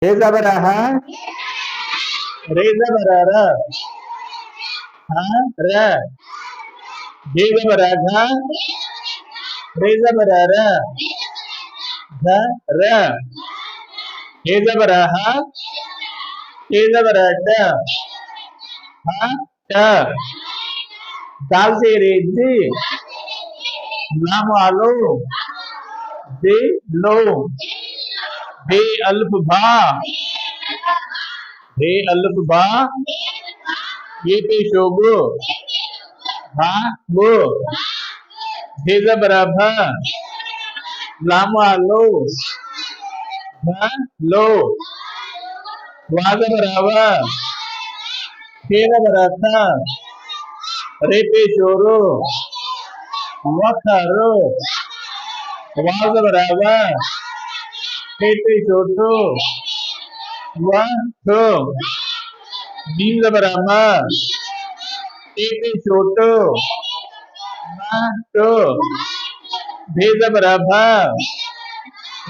Reza baraha, reza barara, ha, ra, reza baraha, reza barara, ha, ra, reza baraha, reza barata, ha, ta, dal se rezi, lam alu, de lo, be alf ba, be alf ba, ye pe shogo, ha, go, reza baraha, lam alu, ha, lo, waza barawa, kera barata, re pe choro, wakaro, waza barawa, pe choto, wa to, नींद बराबर एक छोटो माँ तो भेद बराबर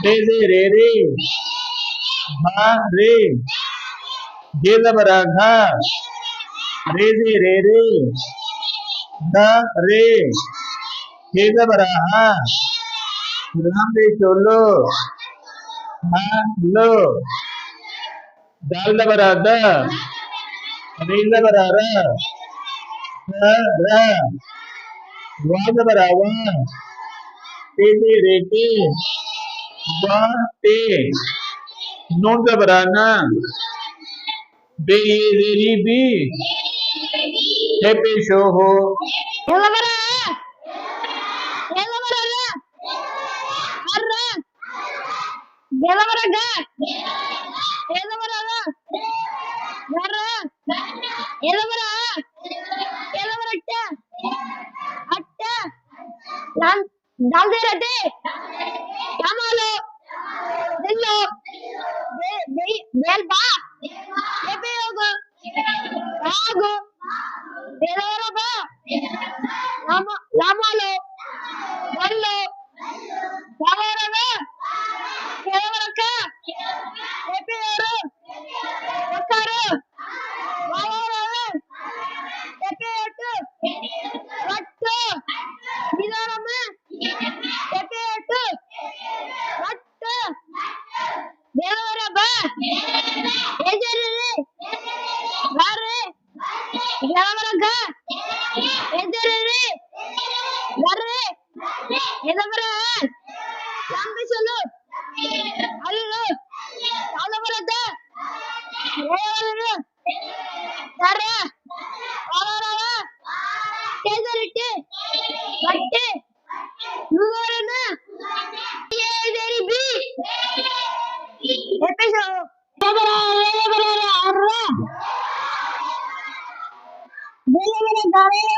भेदे रे रे माँ रे भेद बराबर रे रे रे द रे भेद बराबर राम रे चोलो हाँ लो दाल बराबर रील बराबर रा वाद बराबर तेरे रेते ते नोट बराना बेरी बी हैप्पी शो हो डाल दे रहते Kamalo, Dillo, Bel Ba, Epeogo, Rago, Deloraba, Lamalo, Ballo, Savarava, Kevaraka, Epeoro, Wakara, Wavarava, Epeoto, Ratto, Milarama, Epeoto, Ratto, Deloraba, Ejerere, Bare, Yavaraka, Ejerere, Bare, Edavara, Lambisolo, Allo, Alavarada, Rayavara, Tara, Avarava, Kedarite, Batte, Nuvarana, Yederi B, Episode, Edavara, Arra, Delavara, Gara,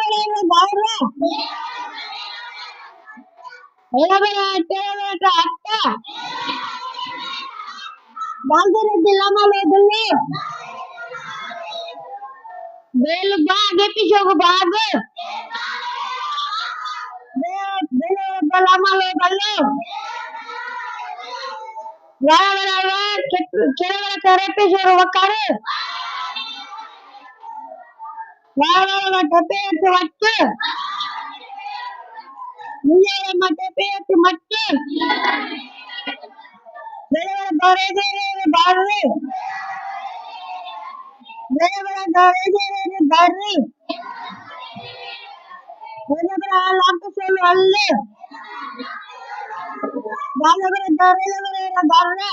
Edavara, Telavara, Atta, Dalgara, Dilamale, Dulli, Bel Bag, Episode Bag, Belamale, Ballo, Yaravara, Keravara, Episode Wakare, Yaravara, Tepe, Watte, Niyama, Tepe, Matte, Delavara, Dore, Barre, Delavara, Dore, Barre, Delavara, Lampasol, Alle, Delavara, Dore, Barre, Delavara,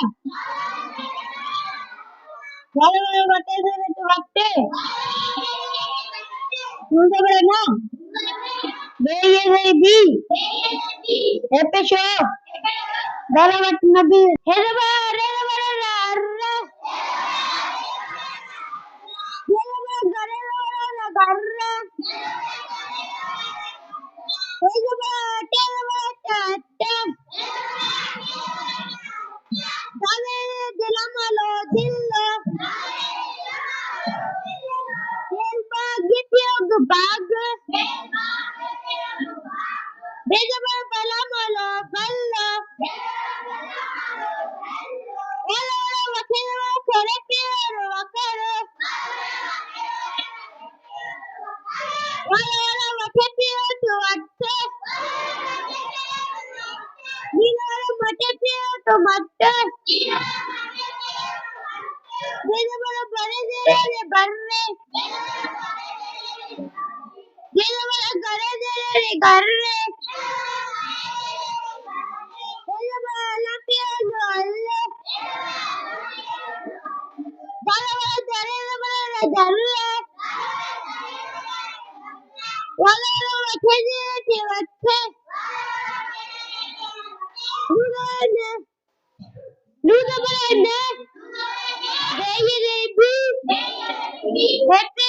Watte, Delavara, No, Baby, Episode, Dalavat Nabi, Hedavara, Serekiero wakare. Wala watekiyo tu watte. Nilala watekiyo tu watte. Nilala baredere barre. Nilala garedere garre. Nilala lapiyo tu alle. Wala darele darre. Wala watekiyo tu watte. Nilala Luda barane. Deyi debi. Hette